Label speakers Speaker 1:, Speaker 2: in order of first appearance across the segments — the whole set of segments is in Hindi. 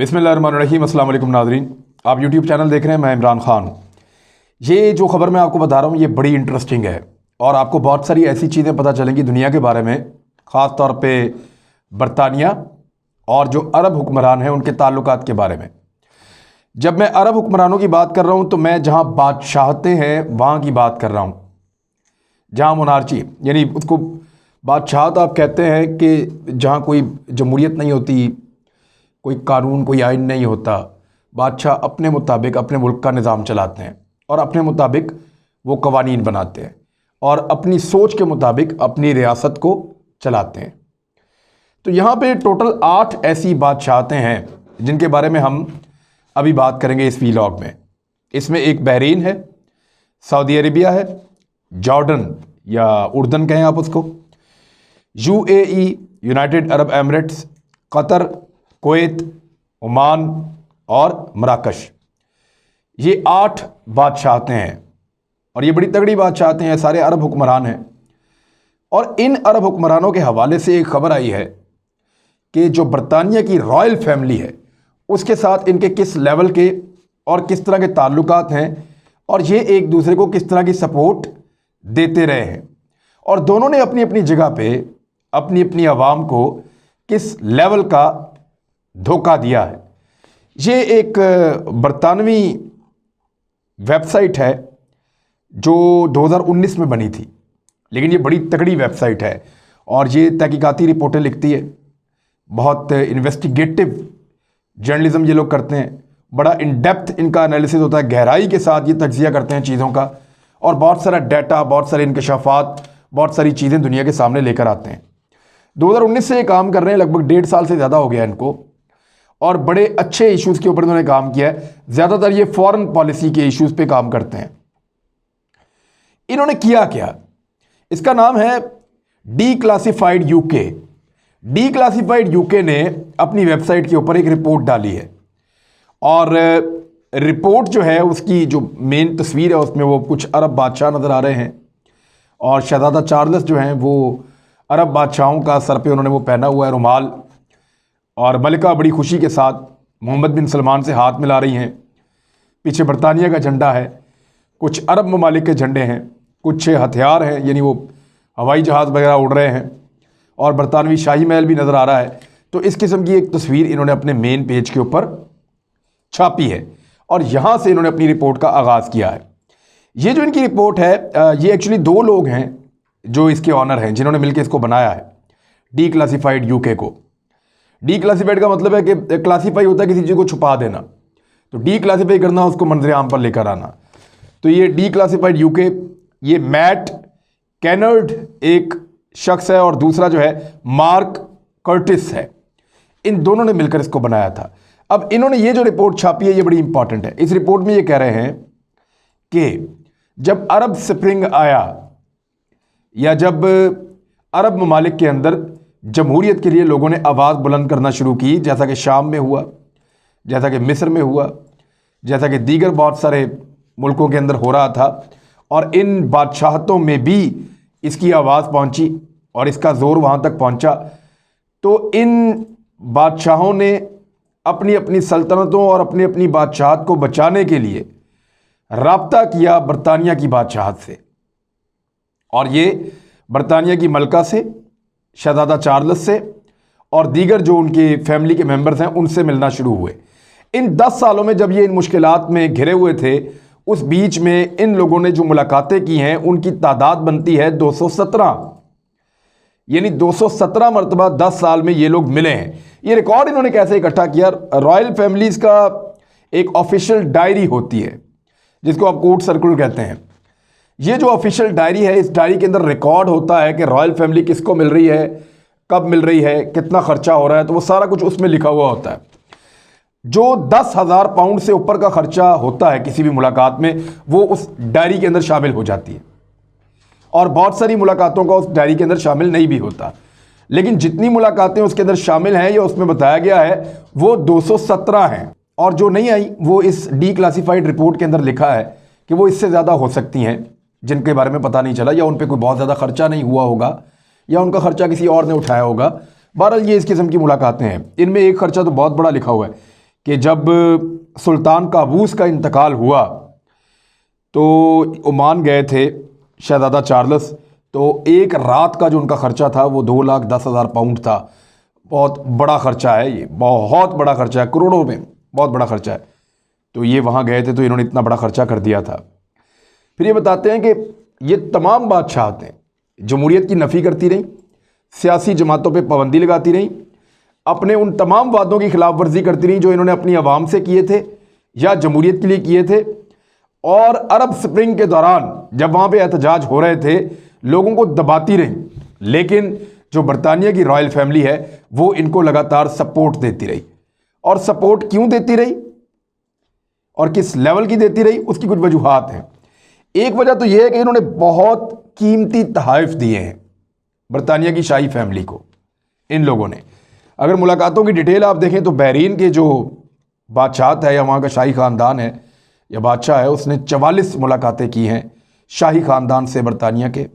Speaker 1: बिस्मिल्लाहिर्रहमानिर्रहीम। अस्सलाम वालेकुम नाज़रीन, आप यूट्यूब चैनल देख रहे हैं, मैं इमरान ख़ान। ये जो ख़बर मैं आपको बता रहा हूँ ये बड़ी इंटरेस्टिंग है और आपको बहुत सारी ऐसी चीज़ें पता चलेंगी दुनिया के बारे में, ख़ास तौर पे बरतानिया और जो अरब हुक्मरान हैं उनके ताल्लुकात के बारे में। जब मैं अरब हुक्मरानों की बात कर रहा हूँ तो मैं जहाँ बादशाहतें हैं वहाँ की बात कर रहा हूँ, जहाँ मोनार्ची यानी उसको बादशाहत आप कहते हैं कि जहाँ कोई जमहूरियत नहीं होती, कोई कानून कोई आइन नहीं होता। बादशाह अपने मुताबिक अपने मुल्क का निज़ाम चलाते हैं और अपने मुताबिक वो कवानीन बनाते हैं और अपनी सोच के मुताबिक अपनी रियासत को चलाते हैं। तो यहाँ पे टोटल 8 ऐसी बादशाहतें हैं जिनके बारे में हम अभी बात करेंगे इस वीलॉग में। इसमें एक बहरीन है, सऊदी अरेबिया है, जॉर्डन या उर्दन कहें आप उसको, UAE United Arab Emirates, Qatar, Kuwait, Oman और मराकश। ये 8 बादशाहतें हैं और ये बड़ी तगड़ी बादशाहतें हैं, सारे अरब हुक्मरान हैं। और इन अरब हुक्मरानों के हवाले से एक ख़बर आई है कि जो बरतानिया की रॉयल फैमिली है उसके साथ इनके किस लेवल के और किस तरह के ताल्लुकात हैं और ये एक दूसरे को किस तरह की सपोर्ट देते रहे हैं और दोनों ने अपनी अपनी जगह पे अपनी अपनी आवाम को किस लेवल का धोखा दिया है। ये एक बरतानवी वेबसाइट है जो 2019 में बनी थी, लेकिन ये बड़ी तगड़ी वेबसाइट है और ये तहकीकाती रिपोर्टें लिखती है, बहुत इन्वेस्टिगेटिव जर्नलिज्म ये लोग करते हैं, बड़ा इन डेप्थ इनका एनालिसिस होता है, गहराई के साथ ये तज्जिया करते हैं चीज़ों का और बहुत सारा डाटा, बहुत सारे इंकशाफात, बहुत सारी चीज़ें दुनिया के सामने लेकर आते हैं। 2019 से ये काम कर रहे हैं, लगभग 1.5 साल से ज़्यादा हो गया इनको और बड़े अच्छे इश्यूज़ के ऊपर इन्होंने काम किया है। ज़्यादातर ये फॉरेन पॉलिसी के इश्यूज़ पे काम करते हैं। इन्होंने किया क्या, इसका नाम है डीक्लासिफाइड यूके। डीक्लासिफाइड यूके ने अपनी वेबसाइट के ऊपर एक रिपोर्ट डाली है और रिपोर्ट जो है उसकी जो मेन तस्वीर है उसमें वो कुछ अरब बादशाह नज़र आ रहे हैं और शहज़ादा चार्ल्स जो हैं वो अरब बादशाहों का सर पे उन्होंने वो पहना हुआ है रुमाल और मलिका बड़ी खुशी के साथ मोहम्मद बिन सलमान से हाथ मिला रही हैं। पीछे बरतानिया का झंडा है, कुछ अरब ममालिक के झंडे हैं, कुछ हथियार हैं यानी वो हवाई जहाज़ वगैरह उड़ रहे हैं और बरतानवी शाही महल भी नज़र आ रहा है। तो इस किस्म की एक तस्वीर इन्होंने अपने मेन पेज के ऊपर छापी है और यहाँ से इन्होंने अपनी रिपोर्ट का आगाज़ किया है। ये जो इनकी रिपोर्ट है ये एक्चुअली 2 लोग हैं जो इसके ऑनर हैं जिन्होंने मिलकर इसको बनाया है, डीक्लासिफाइड यूके को। डीक्लासिफाइड का मतलब है कि क्लासीफाई होता है किसी चीज़ को छुपा देना, तो डीक्लासीफाई करना उसको मंजर आम पर लेकर आना। तो ये डीक्लासिफाइड यूके, ये मैट कैनर्ड एक शख्स है और दूसरा जो है मार्क कर्टिस है। इन दोनों ने मिलकर इसको बनाया था। अब इन्होंने ये जो रिपोर्ट छापी है ये बड़ी इंपॉर्टेंट है। इस रिपोर्ट में ये कह रहे हैं कि जब अरब स्प्रिंग आया या जब अरब ममालिक के अंदर जमहूरियत के लिए लोगों ने आवाज़ बुलंद करना शुरू की, जैसा कि शाम में हुआ, जैसा कि मिस्र में हुआ, जैसा कि दीगर बहुत सारे मुल्कों के अंदर हो रहा था और इन बादशाहतों में भी इसकी आवाज़ पहुंची और इसका ज़ोर वहाँ तक पहुंचा, तो इन बादशाहों ने अपनी अपनी सल्तनतों और अपनी अपनी बादशाहत को बचाने के लिए राब्ता किया बरतानिया की बादशाहत से और ये बरतानिया की मलका से, शहज़ादा चार्ल्स से और दीगर जो उनके फैमिली के मेंबर्स हैं उनसे मिलना शुरू हुए। इन 10 सालों में जब ये इन मुश्किलात में घिरे हुए थे, उस बीच में इन लोगों ने जो मुलाकातें की हैं उनकी तादाद बनती है 217, यानी 217 मरतबा 10 साल में ये लोग मिले हैं। ये रिकॉर्ड इन्होंने कैसे इकट्ठा किया, रॉयल फैमिलीज़ का एक ऑफिशियल डायरी होती है जिसको आप कोर्ट सर्कुलर कहते हैं। ये जो ऑफिशियल डायरी है, इस डायरी के अंदर रिकॉर्ड होता है कि रॉयल फैमिली किसको मिल रही है, कब मिल रही है, कितना खर्चा हो रहा है, तो वो सारा कुछ उसमें लिखा हुआ होता है। जो 10,000 पाउंड से ऊपर का खर्चा होता है किसी भी मुलाकात में वो उस डायरी के अंदर शामिल हो जाती है और बहुत सारी मुलाकातों का उस डायरी के अंदर शामिल नहीं भी होता, लेकिन जितनी मुलाकातें उसके अंदर शामिल हैं या उसमें बताया गया है वो 217 हैं और जो नहीं आई वो इस डीक्लासिफाइड रिपोर्ट के अंदर लिखा है कि वो इससे ज़्यादा हो सकती हैं जिनके बारे में पता नहीं चला या उन पर कोई बहुत ज़्यादा खर्चा नहीं हुआ होगा या उनका खर्चा किसी और ने उठाया होगा। बहरहाल ये इस किस्म की मुलाकातें हैं। इनमें एक खर्चा तो बहुत बड़ा लिखा हुआ है कि जब सुल्तान काबूस का इंतकाल हुआ तो ओमान गए थे शहज़ादा चार्ल्स। तो एक रात का जो उनका ख़र्चा था वो 2,10,000 पाउंड था। बहुत बड़ा ख़र्चा है, ये बहुत बड़ा ख़र्चा है, करोड़ों में बहुत बड़ा ख़र्चा है। तो ये वहाँ गए थे तो इन्होंने इतना बड़ा ख़र्चा कर दिया था। फिर ये बताते हैं कि ये तमाम बादशाहतें जमहूरियत की नफ़ी करती रहीं, सियासी जमातों पे पाबंदी लगाती रहीं, अपने उन तमाम वादों की खिलाफ वर्जी करती रहीं जो इन्होंने अपनी आवाम से किए थे या जमहूरियत के लिए किए थे। और अरब स्प्रिंग के दौरान जब वहाँ पे एहतजाज हो रहे थे लोगों को दबाती रहीं, लेकिन जो बरतानिया की रॉयल फैमिली है वो इनको लगातार सपोर्ट देती रही। और सपोर्ट क्यों देती रही और किस लेवल की देती रही, उसकी कुछ वजूहात हैं। एक वजह तो यह है कि इन्होंने बहुत कीमती तोहफ़े दिए हैं बरतानिया की शाही फैमिली को। इन लोगों ने, अगर मुलाकातों की डिटेल आप देखें तो बहरीन के जो बादशाह है या वहाँ का शाही ख़ानदान है या बादशाह है, उसने 44 मुलाकातें की हैं शाही ख़ानदान से बरतानिया के।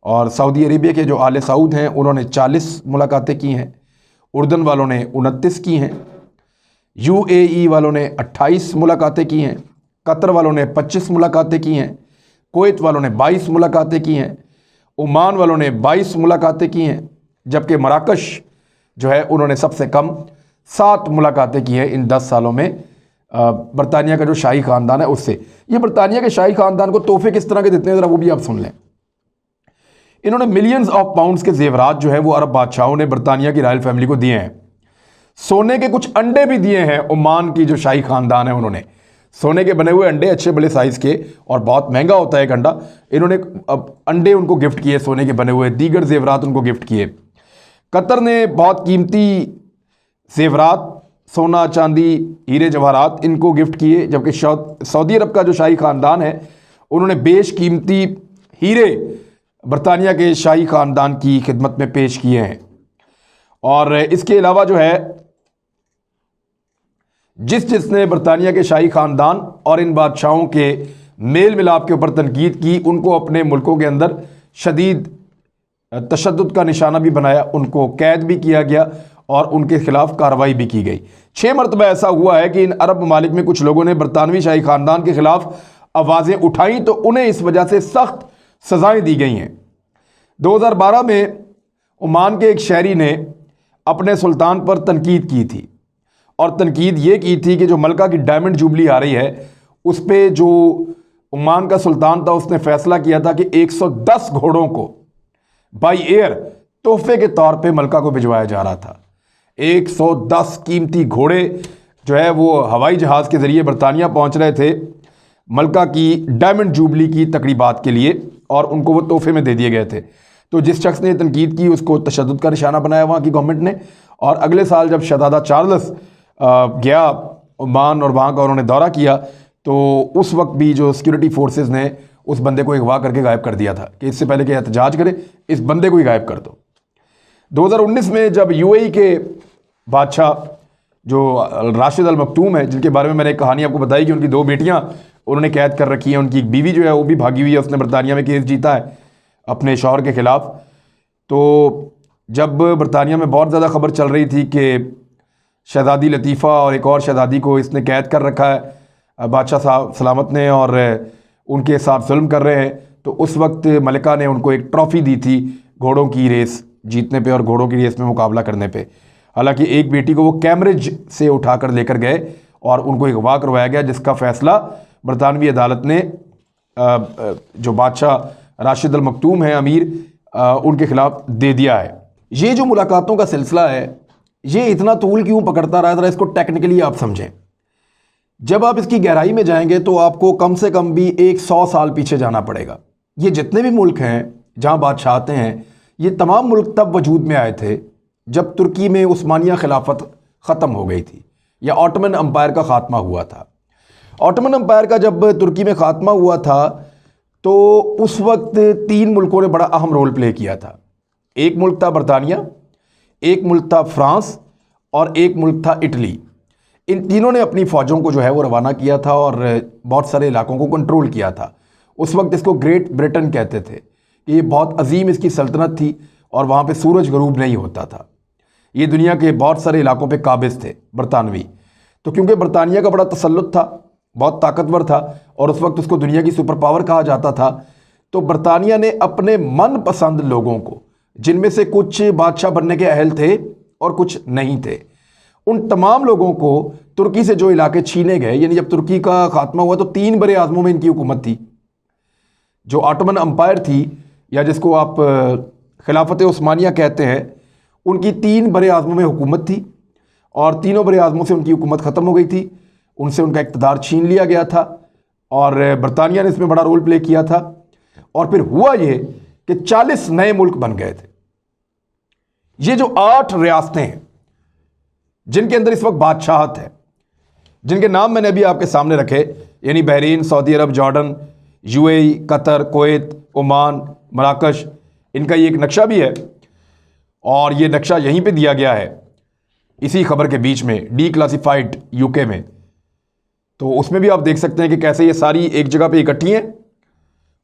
Speaker 1: और सऊदी अरेबिया के जो आले सऊद हैं उन्होंने 40 मुलाकातें की हैं। उर्दन वालों ने 29 की हैं। UAE वालों ने 28 मुलाकातें की हैं। कतर वालों ने 25 मुलाकातें की हैं। कुवैत वालों ने 22 मुलाकातें की हैं। ओमान वालों ने 22 मुलाकातें की हैं। जबकि मराकश जो है उन्होंने सबसे कम 7 मुलाकातें की हैं इन 10 सालों में बरतानिया का जो शाही ख़ानदान है उससे। ये बरतानिया के शाही ख़ानदान को तोहफे किस तरह के देते हैं ज़रा वो भी आप सुन लें। इन्होंने मिलियंस ऑफ पाउंड्स के जेवरात जो है वो अरब बादशाहों ने बरतानिया की रॉयल फैमिली को दिए हैं। सोने के कुछ अंडे भी दिए हैं ओमान की जो शाही ख़ानदान है उन्होंने। सोने के बने हुए अंडे अच्छे बड़े साइज़ के, और बहुत महंगा होता है एक अंडा। इन्होंने अंडे उनको गिफ्ट किए सोने के बने हुए, दीगर जेवरात उनको गिफ्ट किए। कतर ने बहुत कीमती जेवरात, सोना चांदी हीरे जवाहरात इनको गिफ्ट किए। जबकि सऊदी अरब का जो शाही ख़ानदान है उन्होंने बेशकीमती हीरे बरतानिया के शाही ख़ानदान की खिदमत में पेश किए हैं। और इसके अलावा जो है जिसने बरतानिया के शाही ख़ानदान और इन बादशाहों के मेल मिलाप के ऊपर तनकीद की, उनको अपने मुल्कों के अंदर शदीद तशद्दुद का निशाना भी बनाया, उनको कैद भी किया गया और उनके खिलाफ कार्रवाई भी की गई। 6 मरतबा ऐसा हुआ है कि इन अरब ममालिक में कुछ लोगों ने बरतानवी शाही ख़ानदान के खिलाफ आवाज़ें उठाई तो उन्हें इस वजह से सख्त सज़ाएँ दी गई हैं। 2012 में ओमान के एक शहरी ने अपने सुल्तान पर तनकीद की थी, और तनकीद ये की थी कि जो मलका की डायमंड जुबली आ रही है उस पर जो ओमान का सुल्तान था उसने फैसला किया था कि 110 घोड़ों को बाई एयर तोहफे के तौर पे मलका को भिजवाया जा रहा था। 110 कीमती घोड़े जो है वो हवाई जहाज़ के ज़रिए बरतानिया पहुंच रहे थे मलका की डायमंड जुबली की तकरीबात के लिए, और उनको वो तोहफे में दे दिए गए थे। तो जिस शख्स ने तनकीद की उसको तशद्दुद का निशाना बनाया वहाँ की गवर्नमेंट ने। और अगले साल जब शहज़ादा चार्ल्स गया ओमान और वहाँ का उन्होंने दौरा किया तो उस वक्त भी जो सिक्योरिटी फोर्सेस ने उस बंदे को अगवा करके गायब कर दिया था कि इससे पहले कि एहतजाज करे इस बंदे को ही गायब कर दो। 2019 में जब UAE के बादशाह जो राशिद अल मखतूम है, जिनके बारे में मैंने एक कहानी आपको बताई कि उनकी 2 बेटियां उन्होंने कैद कर रखी हैं, उनकी एक बीवी जो है वो भी भागी हुई है, उसने बरतानिया में केस जीता है अपने शौहर के ख़िलाफ़। तो जब बरतानिया में बहुत ज़्यादा खबर चल रही थी कि शहज़ादी लतीफ़ा और एक और शहज़ादी को इसने कैद कर रखा है बादशाह साहब सलामत ने और उनके साथ जुल्म कर रहे हैं, तो उस वक्त मलिका ने उनको एक ट्रॉफ़ी दी थी घोड़ों की रेस जीतने पे और घोड़ों की रेस में मुकाबला करने पे। हालांकि एक बेटी को वो कैम्ब्रिज से उठाकर लेकर गए और उनको अगवा करवाया गया, जिसका फ़ैसला बरतानवी अदालत ने जो बादशाह राशिद अल मखतूम है अमीर उनके ख़िलाफ़ दे दिया है। ये जो मुलाकातों का सिलसिला है ये इतना तूल क्यों पकड़ता रहा, ज़रा इसको टेक्निकली आप समझें। जब आप इसकी गहराई में जाएंगे तो आपको कम से कम भी 100 साल पीछे जाना पड़ेगा। ये जितने भी मुल्क हैं जहाँ बादशाहतें हैं ये तमाम मुल्क तब वजूद में आए थे जब तुर्की में उस्मानिया खिलाफत ख़त्म हो गई थी या ऑटोमन अम्पायर का ख़ात्मा हुआ था। ऑटोमन अम्पायर का जब तुर्की में ख़ात्मा हुआ था तो उस वक्त 3 मुल्कों ने बड़ा अहम रोल प्ले किया था। एक मुल्क था बरतानिया, एक मुल्क था फ्रांस और एक मुल्क था इटली। इन तीनों ने अपनी फ़ौजों को जो है वो रवाना किया था और बहुत सारे इलाकों को कंट्रोल किया था। उस वक्त इसको ग्रेट ब्रिटेन कहते थे। ये बहुत अजीम इसकी सल्तनत थी और वहाँ पे सूरज गरूब नहीं होता था। ये दुनिया के बहुत सारे इलाकों पे काबिज़ थे बरतानवी। तो क्योंकि बरतानिया का बड़ा तसल्लुत था, बहुत ताकतवर था और उस वक्त उसको दुनिया की सुपर पावर कहा जाता था, तो बरतानिया ने अपने मनपसंद लोगों को, जिनमें से कुछ बादशाह बनने के अहल थे और कुछ नहीं थे, उन तमाम लोगों को तुर्की से जो इलाके छीने गए, यानी जब तुर्की का खात्मा हुआ तो 3 बड़े आज़मों में इनकी हुकूमत थी। जो ऑटोमन अम्पायर थी, या जिसको आप खिलाफत उस्मानिया कहते हैं, उनकी 3 बड़े आज़मों में हुकूमत थी और तीनों बड़े आज़मों से उनकी हुकूमत ख़त्म हो गई थी, उनसे उनका इक़्तिदार छीन लिया गया था और बरतानिया ने इसमें बड़ा रोल प्ले किया था। और फिर हुआ ये कि 40 नए मुल्क बन गए थे। ये जो 8 रियासतें हैं जिनके अंदर इस वक्त बादशाहत है, जिनके नाम मैंने अभी आपके सामने रखे, यानी Bahrain, Saudi Arab, Jordan, UAE, Qatar, Kuwait, Oman, मराकश, इनका ये एक नक्शा भी है और ये नक्शा यहीं पे दिया गया है इसी खबर के बीच में, डीक्लासिफाइड यूके में। तो उसमें भी आप देख सकते हैं कि कैसे ये सारी एक जगह पे इकट्ठी हैं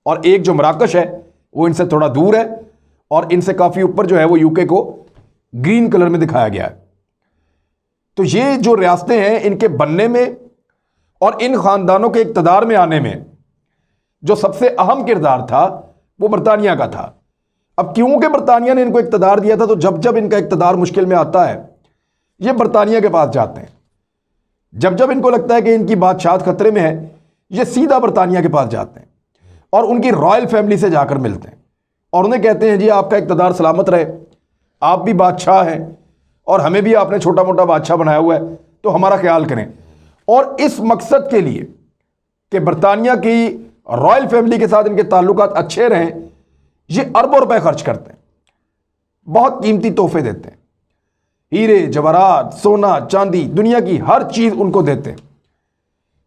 Speaker 1: और एक जो मराकश है वो इनसे थोड़ा दूर है और इनसे काफ़ी ऊपर जो है वो यूके को ग्रीन कलर में दिखाया गया है। तो ये जो रियासतें हैं, इनके बनने में और इन ख़ानदानों के इक़्तिदार में आने में जो सबसे अहम किरदार था वो बरतानिया का था। अब क्योंकि बरतानिया ने इनको इक़्तिदार दिया था, तो जब जब इनका इक़्तिदार मुश्किल में आता है ये बरतानिया के पास जाते हैं। जब जब इनको लगता है कि इनकी बादशाहत खतरे में है, ये सीधा बरतानिया के पास जाते हैं और उनकी रॉयल फैमिली से जाकर मिलते हैं और उन्हें कहते हैं जी आपका इक़्तिदार सलामत रहे, आप भी बादशाह हैं और हमें भी आपने छोटा मोटा बादशाह बनाया हुआ है, तो हमारा ख्याल करें। और इस मकसद के लिए कि बरतानिया की रॉयल फैमिली के साथ इनके ताल्लुकात अच्छे रहें, ये अरबों रुपए खर्च करते हैं, बहुत कीमती तोहफे देते हैं, हीरे जवाहरात, सोना चांदी, दुनिया की हर चीज़ उनको देते हैं,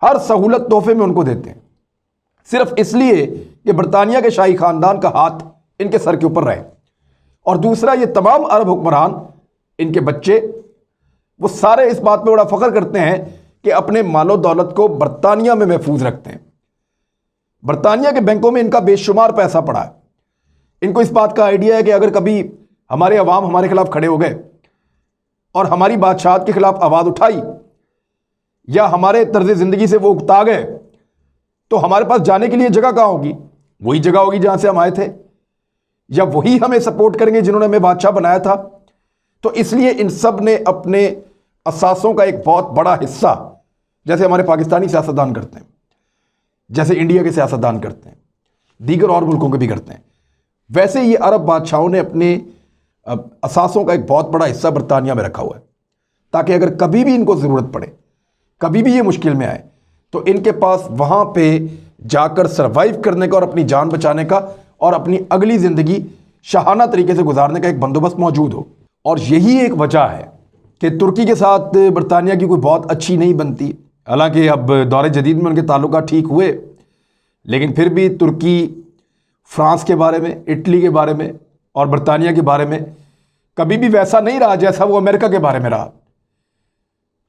Speaker 1: हर सहूलत तोहफे में उनको देते हैं, सिर्फ इसलिए कि बरतानिया के शाही ख़ानदान का हाथ इनके सर के ऊपर रहे। और दूसरा, ये तमाम अरब हुक्मरान, इनके बच्चे, वो सारे इस बात पे बड़ा फ़ख्र करते हैं कि अपने मालो दौलत को बरतानिया में महफूज रखते हैं। बरतानिया के बैंकों में इनका बेशुमार पैसा पड़ा है। इनको इस बात का आइडिया है कि अगर कभी हमारे अवाम हमारे खिलाफ खड़े हो गए और हमारी बादशाहत के खिलाफ आवाज़ उठाई या हमारे तर्ज ज़िंदगी से वो उकता गए, तो हमारे पास जाने के लिए जगह कहाँ होगी? वही जगह होगी जहाँ से हम आए थे, या वही हमें सपोर्ट करेंगे जिन्होंने हमें बादशाह बनाया था। तो इसलिए इन सब ने अपने असासों का एक बहुत बड़ा हिस्सा, जैसे हमारे पाकिस्तानी सियासतदान करते हैं, जैसे इंडिया के सियासतदान करते हैं, दीगर और मुल्कों के भी करते हैं, वैसे ये अरब बादशाहों ने अपने असासों का एक बहुत बड़ा हिस्सा बरतानिया में रखा हुआ है, ताकि अगर कभी भी इनको ज़रूरत पड़े, कभी भी ये मुश्किल में आए, तो इनके पास वहाँ पे जाकर सरवाइव करने का और अपनी जान बचाने का और अपनी अगली ज़िंदगी शाहाना तरीके से गुजारने का एक बंदोबस्त मौजूद हो। और यही एक वजह है कि तुर्की के साथ बरतानिया की कोई बहुत अच्छी नहीं बनती। हालांकि अब दौर जदीद में उनके ताल्लुकात ठीक हुए, लेकिन फिर भी तुर्की फ्रांस के बारे में, इटली के बारे में और बरतानिया के बारे में कभी भी वैसा नहीं रहा जैसा वो अमेरिका के बारे में रहा,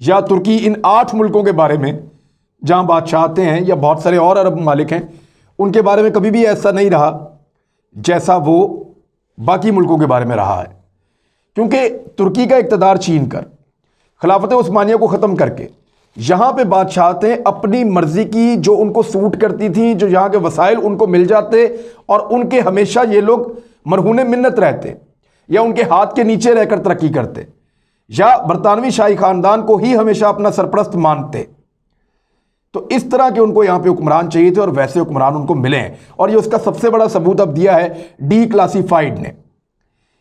Speaker 1: या तुर्की इन 8 मुल्कों के बारे में जहाँ बादशाहते हैं या बहुत सारे और अरब ममालिक हैं, उनके बारे में कभी भी ऐसा नहीं रहा जैसा वो बाकी मुल्कों के बारे में रहा है। क्योंकि तुर्की का इक़्तिदार छीन कर, खिलाफत उस्मानिया को ख़त्म करके, यहाँ पे बादशाहतें अपनी मर्ज़ी की जो उनको सूट करती थी, जो यहाँ के वसाइल उनको मिल जाते और उनके हमेशा ये लोग मरहूने मिन्नत रहते या उनके हाथ के नीचे रहकर तरक्की करते, या बरतानवी शाही ख़ानदान को ही हमेशा अपना सरपरस्त मानते। तो इस तरह के उनको यहाँ पे हुक्मरान चाहिए थे और वैसे हुक्मरान उनको मिले हैं। और ये उसका सबसे बड़ा सबूत अब दिया है डीक्लासिफाइड ने।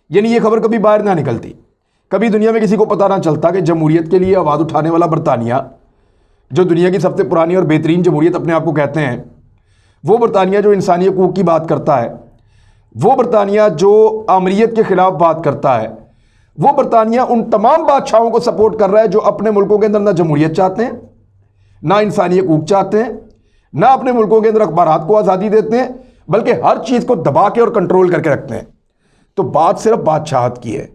Speaker 1: यानी ये खबर कभी बाहर ना निकलती, कभी दुनिया में किसी को पता ना चलता कि जमहूरियत के लिए आवाज़ उठाने वाला बरतानिया, जो दुनिया की सबसे पुरानी और बेहतरीन जमहूरियत अपने आप को कहते हैं, वो बरतानिया जो इंसानी हकूक़ की बात करता है, वो बरतानिया जो आमरीत के ख़िलाफ़ बात करता है, वो बरतानिया उन तमाम बादशाहों को सपोर्ट कर रहा है जो अपने मुल्कों के अंदर ना जमहूरियत चाहते हैं, ना इंसानी हकूक़ चाहते हैं, ना अपने मुल्कों के अंदर अखबारात को आज़ादी देते हैं, बल्कि हर चीज़ को दबा के और कंट्रोल करके रखते हैं। तो बात सिर्फ बादशाहत की है।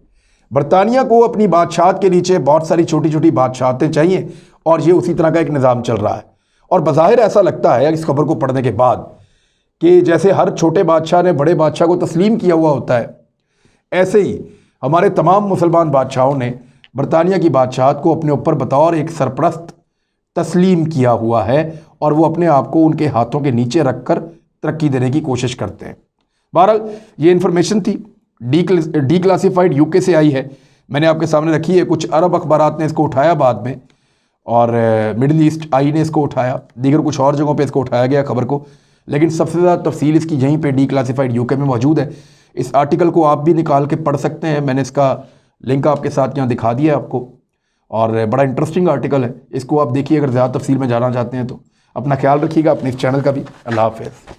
Speaker 1: बरतानिया को अपनी बादशाहत के नीचे बहुत सारी छोटी छोटी बादशाहतें चाहिए और ये उसी तरह का एक निज़ाम चल रहा है। और बज़ाहिर ऐसा लगता है इस खबर को पढ़ने के बाद कि जैसे हर छोटे बादशाह ने बड़े बादशाह को तस्लीम किया हुआ होता है, ऐसे ही हमारे तमाम मुसलमान बादशाहों ने बरतानिया की बादशाहत को अपने ऊपर बतौर एक सरपरस्त तस्लीम किया हुआ है और वो अपने आप को उनके हाथों के नीचे रखकर तरक्की देने की कोशिश करते हैं। बहरहाल ये इन्फॉर्मेशन थी, डी क्लासिफाइड यूके से आई है, मैंने आपके सामने रखी है। कुछ अरब अखबारात ने इसको उठाया बाद में, और मिडिल ईस्ट आई ने इसको उठाया, दीगर कुछ और जगहों पे इसको उठाया गया खबर को, लेकिन सबसे ज़्यादा तफसील इसकी यहीं पे डी क्लासिफाइड यूके में मौजूद है। इस आर्टिकल को आप भी निकाल के पढ़ सकते हैं, मैंने इसका लिंक आपके साथ यहाँ दिखा दिया आपको, और बड़ा इंटरेस्टिंग आर्टिकल है, इसको आप देखिए अगर ज़्यादा तफसील में जाना चाहते हैं तो। अपना ख्याल रखिएगा, अपने इस चैनल का भी। अल्लाह हाफ़िज़।